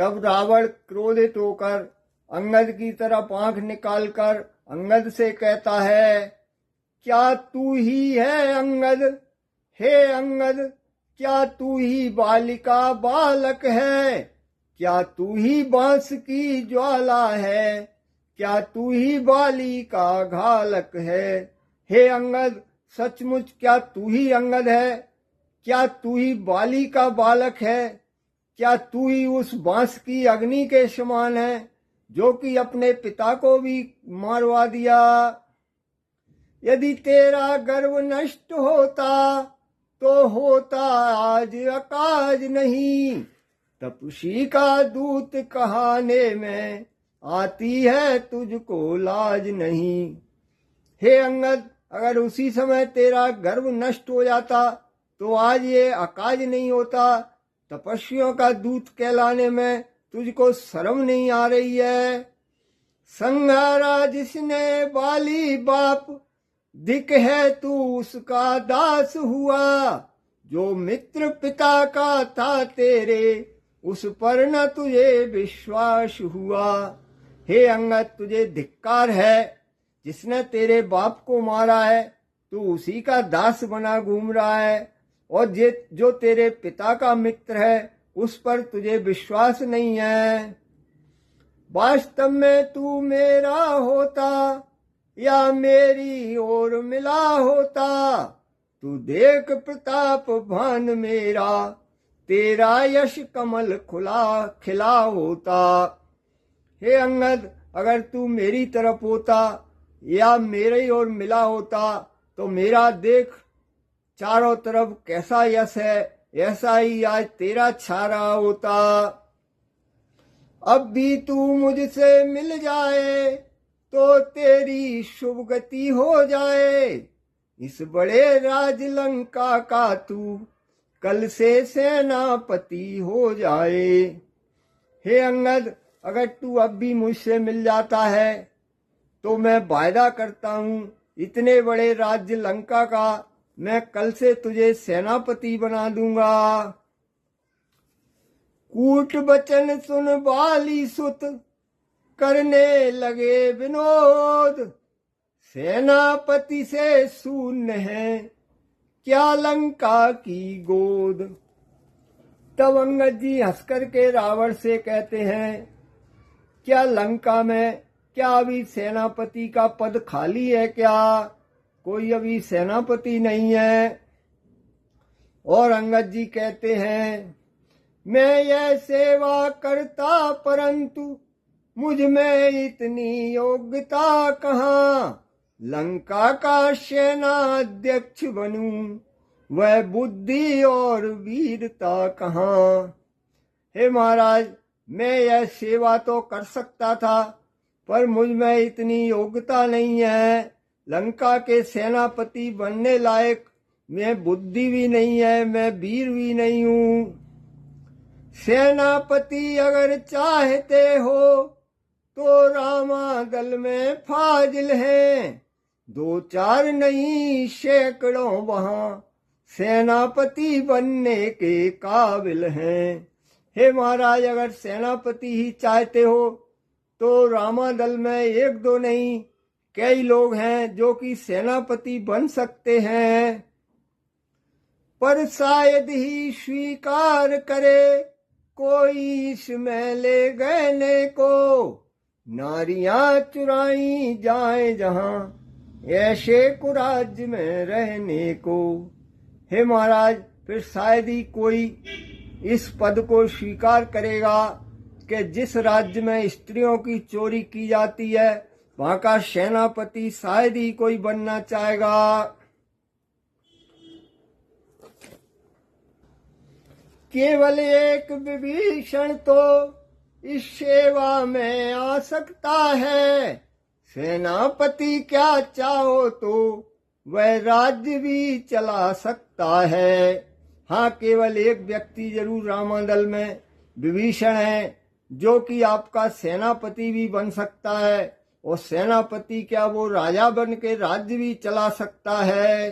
तब रावण क्रोधित होकर अंगद की तरफ आंख निकालकर अंगद से कहता है, क्या तू ही है अंगद? हे अंगद, क्या तू ही बालिका बालक है? क्या तू ही बांस की ज्वाला है? क्या तू ही बाली का घालक है? हे अंगद, सचमुच क्या तू ही अंगद है? क्या तू ही बाली का बालक है? क्या तू ही उस बांस की अग्नि के समान है जो कि अपने पिता को भी मारवा दिया? यदि तेरा गर्व नष्ट होता तो होता आज अकाज नहीं। तपस्वी का दूत कहाने में आती है तुझको लाज नहीं। हे अंगद, अगर उसी समय तेरा गर्व नष्ट हो जाता तो आज ये अकाज नहीं होता। तपस्वियों का दूत कहलाने में तुझको शर्म नहीं आ रही है? संहारा जिसने बाली बाप, धिक है तू उसका दास हुआ। जो मित्र पिता का था तेरे, उस पर न तुझे विश्वास हुआ। हे अंगद, तुझे धिक्कार है, जिसने तेरे बाप को मारा है तू उसी का दास बना घूम रहा है, और जो तेरे पिता का मित्र है उस पर तुझे विश्वास नहीं है। वास्तव में तू मेरा होता या मेरी ओर मिला होता, तू देख प्रताप भान मेरा, तेरा यश कमल खुला खिला होता। हे अंगद, अगर तू मेरी तरफ होता या मेरी ओर मिला होता तो मेरा देख चारों तरफ कैसा यश है, ऐसा ही आज तेरा छा रहा होता। अब भी तू मुझसे मिल जाए तो तेरी शुभ गति हो जाए। इस बड़े राज लंका का तू कल से सेनापति हो जाए। हे अंगद, अगर तू अब भी मुझसे मिल जाता है तो मैं वायदा करता हूँ, इतने बड़े राज्य लंका का मैं कल से तुझे सेनापति बना दूंगा। कूट बचन सुन बाली सुत, करने लगे विनोद। सेनापति से शून्य है क्या लंका की गोद। तब अंगद जी हंसकर के रावण से कहते हैं, क्या लंका में क्या अभी सेनापति का पद खाली है क्या? कोई अभी सेनापति नहीं है। और अंगद जी कहते हैं, मैं यह सेवा करता परंतु मुझ में इतनी योग्यता कहाँ। लंका का सेनाध्यक्ष बनूं, वह बुद्धि और वीरता कहाँ। हे महाराज, मैं यह सेवा तो कर सकता था पर मुझ में इतनी योग्यता नहीं है। लंका के सेनापति बनने लायक मैं बुद्धि भी नहीं है, मैं वीर भी नहीं हूँ। सेनापति अगर चाहते हो तो रामादल में फाजिल हैं, 2-4 नहीं सैकड़ों वहां सेनापति बनने के काबिल हैं। हे महाराज, अगर सेनापति ही चाहते हो तो रामादल में 1-2 नहीं कई लोग हैं जो कि सेनापति बन सकते हैं। पर शायद ही स्वीकार करे कोई इसमें ले गए को। नारियां चुराई जाए जहां ऐसे कुराज में रहने को। हे महाराज, फिर शायद ही कोई इस पद को स्वीकार करेगा कि जिस राज्य में स्त्रियों की चोरी की जाती है वहां का सेनापति शायद ही कोई बनना चाहेगा। केवल एक विभीषण तो इस सेवा में आ सकता है। सेनापति क्या चाहो तो वह राज्य भी चला सकता है। हाँ, केवल एक व्यक्ति जरूर रामादल में विभीषण है जो कि आपका सेनापति भी बन सकता है, और सेनापति क्या वो राजा बन के राज्य भी चला सकता है।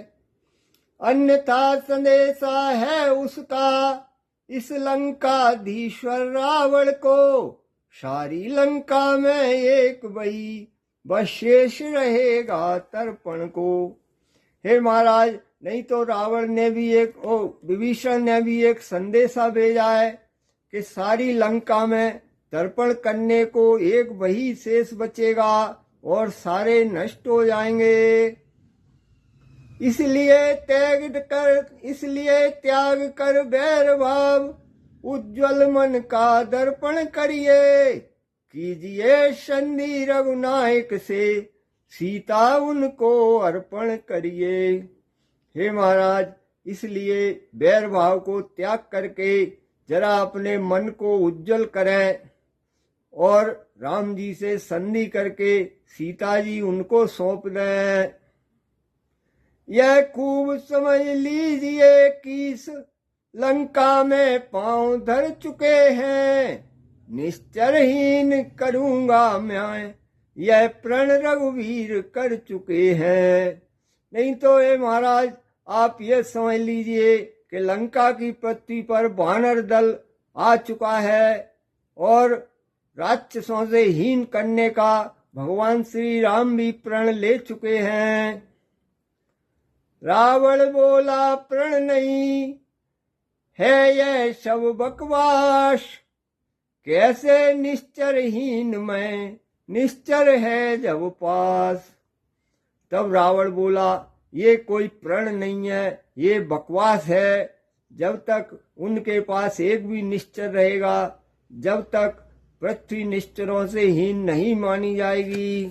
अन्यथा संदेशा है उसका इस लंकाधीश्वर रावण को सारी लंका में एक वही बस शेष रहेगा तर्पण को। हे महाराज, नहीं तो रावण ने भी विभीषण ने भी एक संदेशा भेजा है कि सारी लंका में तर्पण करने को एक वही शेष बचेगा और सारे नष्ट हो जाएंगे। इसलिए त्याग कर बैर भाव, उज्ज्वल मन का दर्पण करिए। कीजिए संधि रघुनायक से, सीता उनको अर्पण करिए। हे महाराज, इसलिए बैर भाव को त्याग करके जरा अपने मन को उज्जवल करें और राम जी से संधि करके सीता जी उनको सौंप दें। यह खूब समझ लीजिए कि इस लंका में पांव धर चुके हैं, निश्चरहीन करूंगा मैं, यह प्रण रघुवीर कर चुके हैं। नहीं तो ये महाराज, आप ये समझ लीजिए कि लंका की पृथ्वी पर वानर दल आ चुका है और राक्षसों से हीन करने का भगवान श्री राम भी प्रण ले चुके हैं। रावण बोला प्रण नहीं है यह सब बकवास, कैसे निश्चरहीन मैं, निश्चर है जब पास। तब रावण बोला, ये कोई प्रण नहीं है, ये बकवास है। जब तक उनके पास एक भी निश्चर रहेगा, जब तक पृथ्वी निश्चरों से हीन नहीं मानी जाएगी।